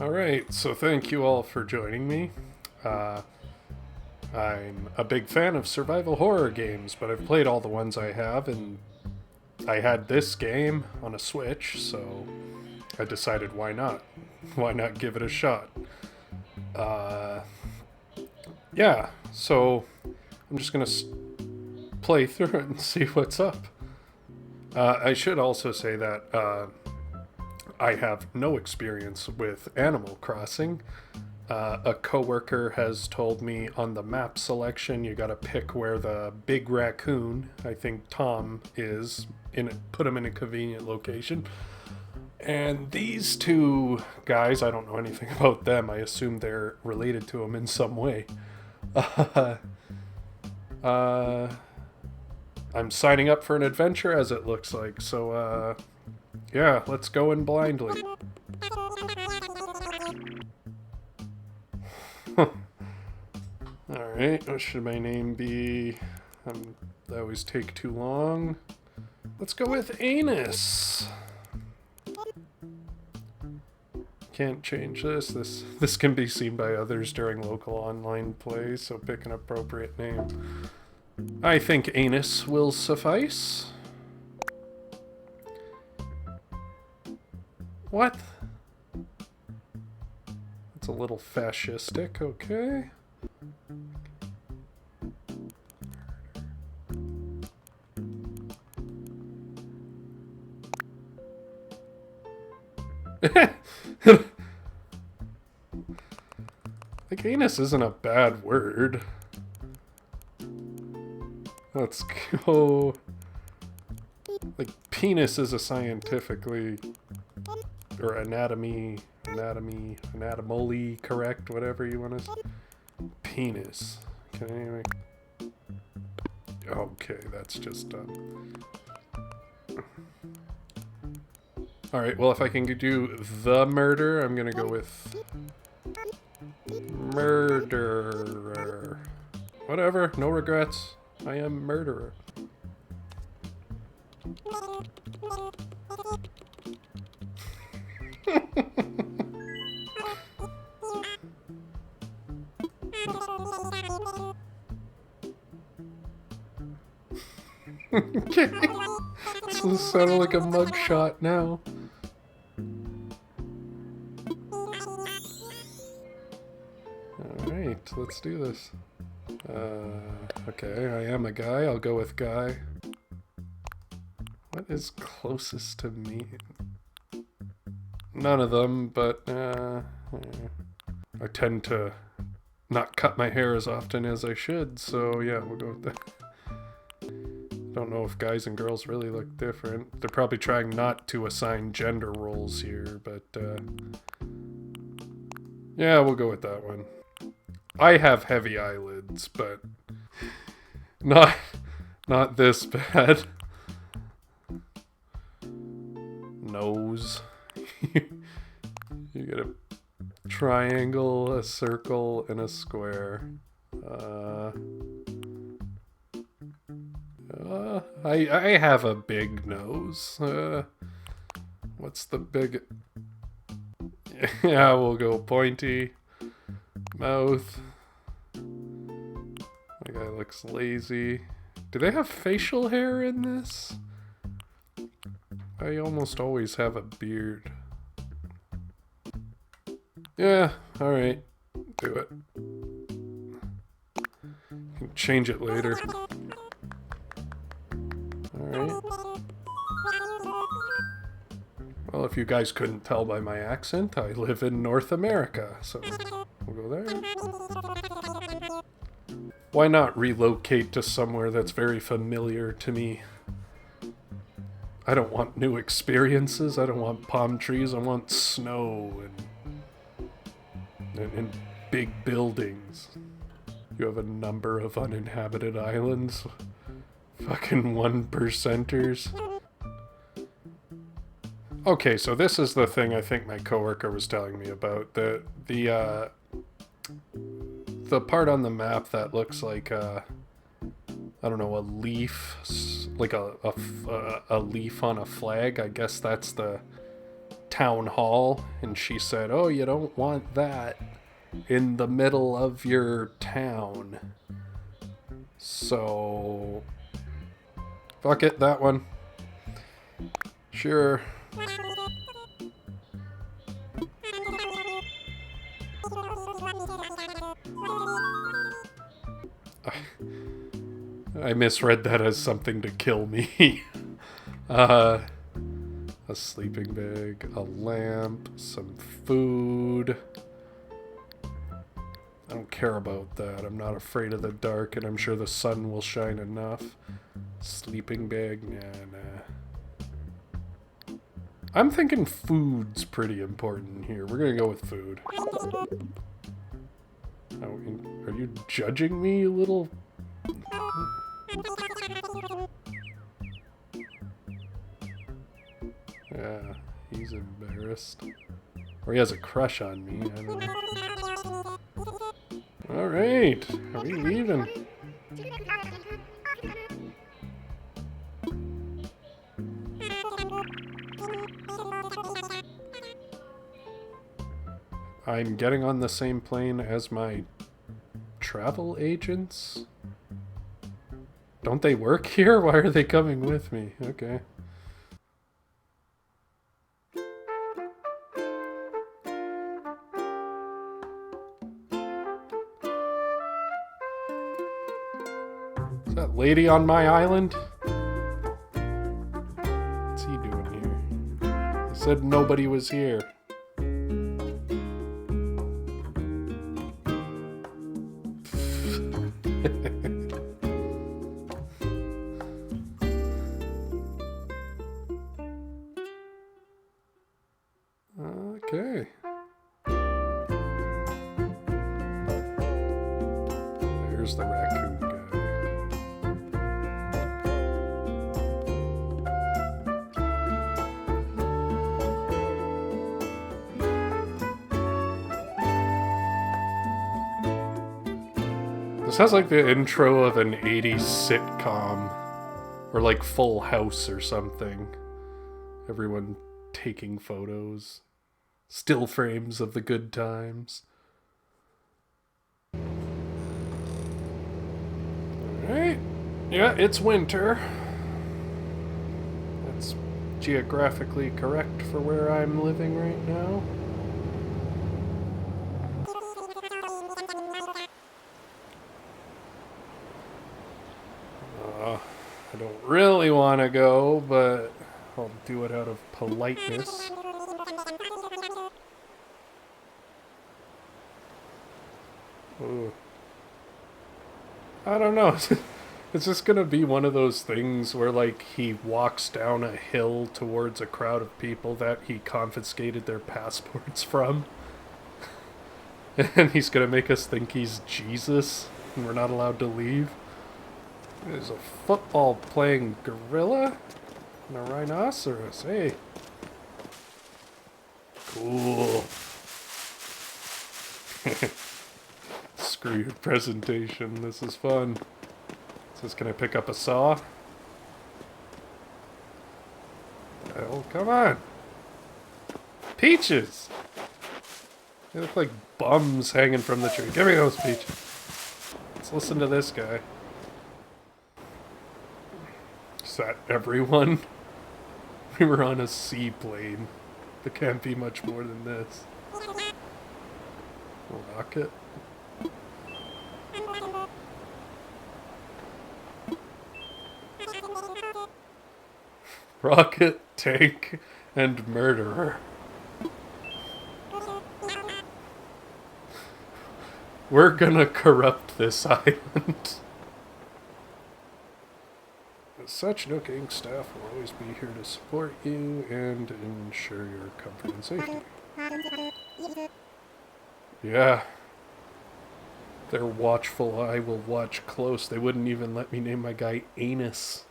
Alright, so thank you all for joining me. Uh, I'm a big fan of survival horror games, but I've played all the ones I have, and I had this game on a Switch, so I decided why not? Why not give it a shot? Uh, yeah, so I'm just gonna play through it and see what's up. I should also say that I have no experience with Animal Crossing. A coworker has told me on the map selection you gotta pick where the big raccoon, I think Tom is, put him in a convenient location. And these two guys, I don't know anything about them. I assume they're related to him in some way. Uh, uh, I'm signing up for an adventure as it looks like. So, yeah, let's go in blindly. Alright, what should my name be? I always take too long. Let's go with Anus. Can't change this. This can be seen by others during local online play, so pick an appropriate name. I think Anus will suffice. What? It's a little fascistic, okay. Like, anus isn't a bad word. Let's go. Like, penis is a scientifically or anatomally correct, whatever you want to say. Penis. Can anyway. Okay, that's just Alright, well, if I can do the murder, I'm gonna go with murderer. Whatever, no regrets. I am murderer. Okay. This sounded like a mugshot now. Alright, let's do this. Okay, I am a guy. I'll go with guy. What is closest to me? None of them, but I tend to not cut my hair as often as I should, so yeah, we'll go with that. Don't know if guys and girls really look different. They're probably trying not to assign gender roles here, but yeah, we'll go with that one. I have heavy eyelids, but not this bad. Nose. You get a triangle, a circle, and a square. I have a big nose. What's the big... Yeah, we'll go pointy. Mouth. My guy looks lazy. Do they have facial hair in this? I almost always have a beard. Yeah, alright. Do it. You can change it later. Alright. Well, if you guys couldn't tell by my accent, I live in North America, so we'll go there. Why not relocate to somewhere that's very familiar to me? I don't want new experiences. I don't want palm trees. I want snow and big buildings. You have a number of uninhabited islands. Fucking 1%ers. Okay, so this is the thing I think my coworker was telling me about. The part on the map that looks like I don't know, a leaf, like a leaf on a flag. I guess that's the town hall, and she said, "Oh, you don't want that in the middle of your town." So, fuck it, that one. Sure. I misread that as something to kill me. A sleeping bag, a lamp, some food. I don't care about that. I'm not afraid of the dark, and I'm sure the sun will shine enough. Sleeping bag, nah. I'm thinking food's pretty important here. We're gonna go with food. Oh, are you judging me, you little... Yeah, he's embarrassed. Or he has a crush on me, I don't know. Alright, are we leaving? I'm getting on the same plane as my travel agents? Don't they work here? Why are they coming with me? Okay. Is that lady on my island? What's he doing here? He said nobody was here. Okay. There's the raccoon guy. This sounds like the intro of an 80s sitcom. Or like Full House or something. Everyone taking photos. Still frames of the good times. Alright. Yeah, it's winter. That's geographically correct for where I'm living right now. I don't really want to go, but I'll do it out of politeness. Ooh. I don't know. It's just gonna be one of those things where, like, he walks down a hill towards a crowd of people that he confiscated their passports from. And he's gonna make us think he's Jesus, and we're not allowed to leave. There's a football playing gorilla and a rhinoceros. Hey. Cool. Screw your presentation. This is fun. So can I pick up a saw? Oh, come on. Peaches! They look like bums hanging from the tree. Give me those peaches. Let's listen to this guy. Is that everyone? We were on a seaplane. There can't be much more than this. Rocket. Rocket, tank, and murderer. We're gonna corrupt this island. As such, Nook Inc. staff will always be here to support you and ensure your comfort and safety. Yeah. Their watchful eye will watch close. They wouldn't even let me name my guy Anus.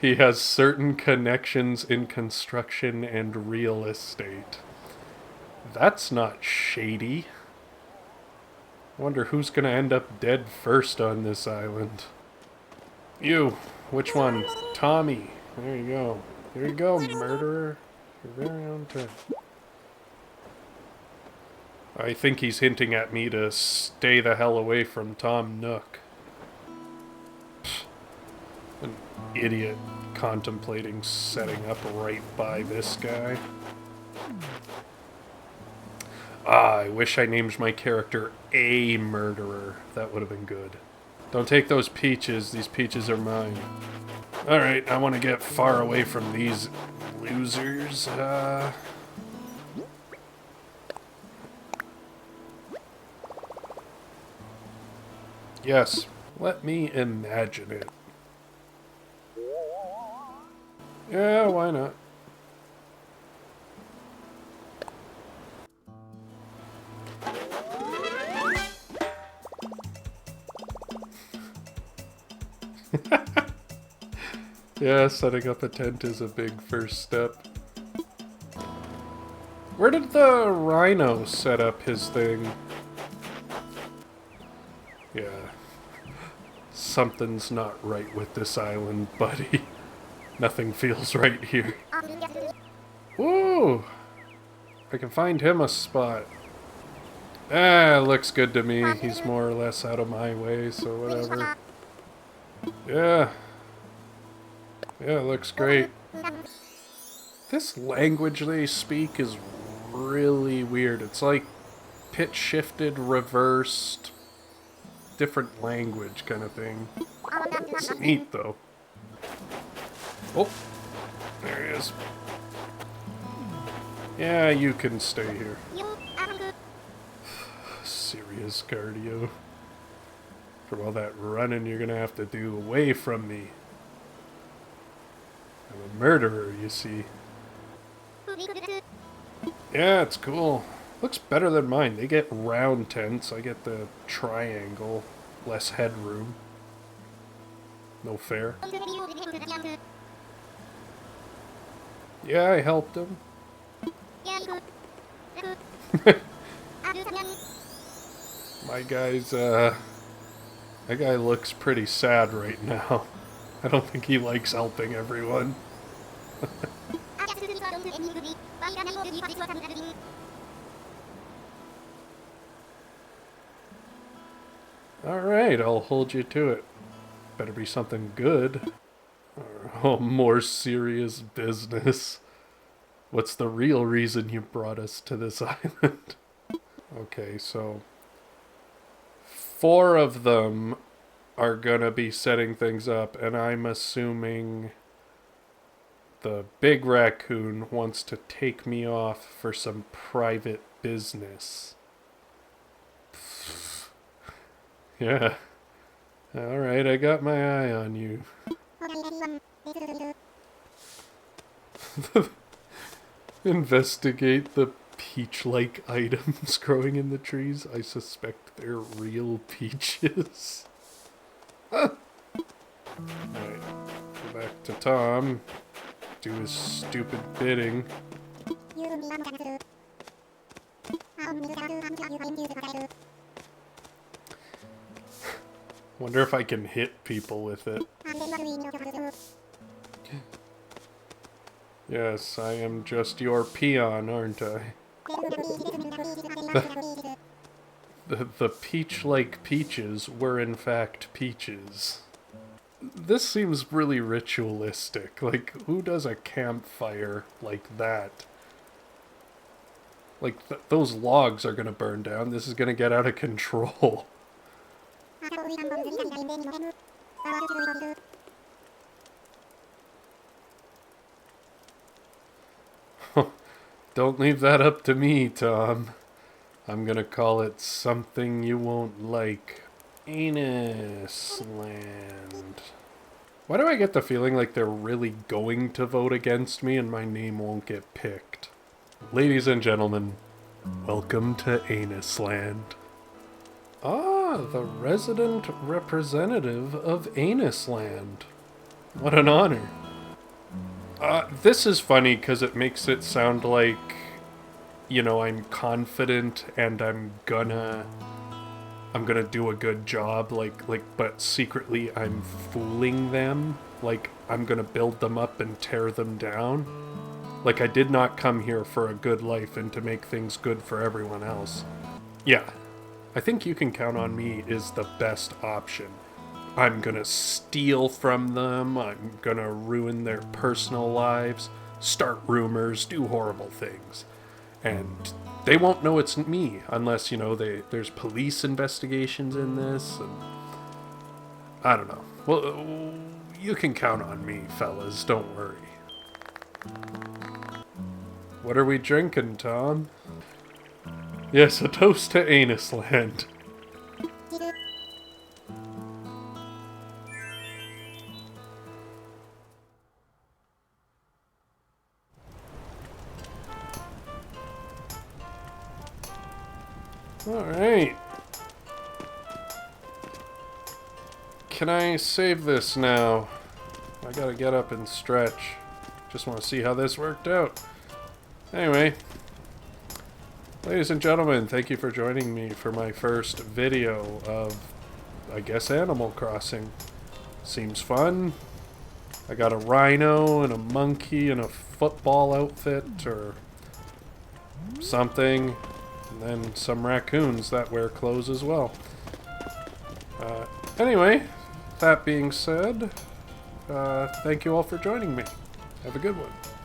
He has certain connections in construction and real estate. That's not shady. I wonder who's gonna end up dead first on this island. You. Which one? Tommy. There you go. There you go, murderer. Your very own turn. I think he's hinting at me to stay the hell away from Tom Nook. An idiot contemplating setting up right by this guy. Ah, I wish I named my character a murderer. That would have been good. Don't take those peaches. These peaches are mine. Alright, I want to get far away from these losers. Yes, let me imagine it. Yeah, why not? Yeah, setting up a tent is a big first step. Where did the rhino set up his thing? Yeah. Something's not right with this island, buddy. Nothing feels right here. Woo! I can find him a spot. Ah, looks good to me. He's more or less out of my way, so whatever. Yeah. Yeah, looks great. This language they speak is really weird. It's like pitch shifted, reversed, different language kind of thing. It's neat though. Oh, there he is. Yeah, you can stay here. Serious cardio. For all that running you're gonna have to do away from me. I'm a murderer, you see. Yeah, it's cool. Looks better than mine. They get round tents. I get the triangle. Less headroom. No fair. Yeah, I helped him. My guy's, that guy looks pretty sad right now. I don't think he likes helping everyone. Alright, I'll hold you to it. Better be something good. Oh, more serious business. What's the real reason you brought us to this island? Okay, so 4 of them are gonna be setting things up, and I'm assuming the big raccoon wants to take me off for some private business. Yeah. Alright, I got my eye on you. Investigate the peach-like items growing in the trees. I suspect they're real peaches. Alright, go back to Tom. Do his stupid bidding. Wonder if I can hit people with it. Yes, I am just your peon, aren't I? The peach-like peaches were in fact peaches. This seems really ritualistic. Like, who does a campfire like that? Like, those logs are gonna burn down. This is gonna get out of control. Don't leave that up to me, Tom. I'm gonna call it something you won't like. Anus Land. Why do I get the feeling like they're really going to vote against me and my name won't get picked? Ladies and gentlemen, welcome to Anus Land. Ah, the resident representative of Anus Land. What an honor. This is funny because it makes it sound like, you know, I'm confident and I'm gonna do a good job, but secretly I'm fooling them. Like, I'm gonna build them up and tear them down. Like, I did not come here for a good life and to make things good for everyone else. Yeah, I think You Can Count on Me is the best option. I'm gonna steal from them, I'm gonna ruin their personal lives, start rumors, do horrible things. And they won't know it's me unless, there's police investigations in this, and I don't know. Well, you can count on me, fellas, don't worry. What are we drinking, Tom? Yes, a toast to Anusland. Alright. Can I save this now? I gotta get up and stretch. Just want to see how this worked out. Anyway. Ladies and gentlemen, thank you for joining me for my first video of, I guess, Animal Crossing. Seems fun. I got a rhino and a monkey and a football outfit or something. And then some raccoons that wear clothes as well. Anyway, that being said, thank you all for joining me. Have a good one.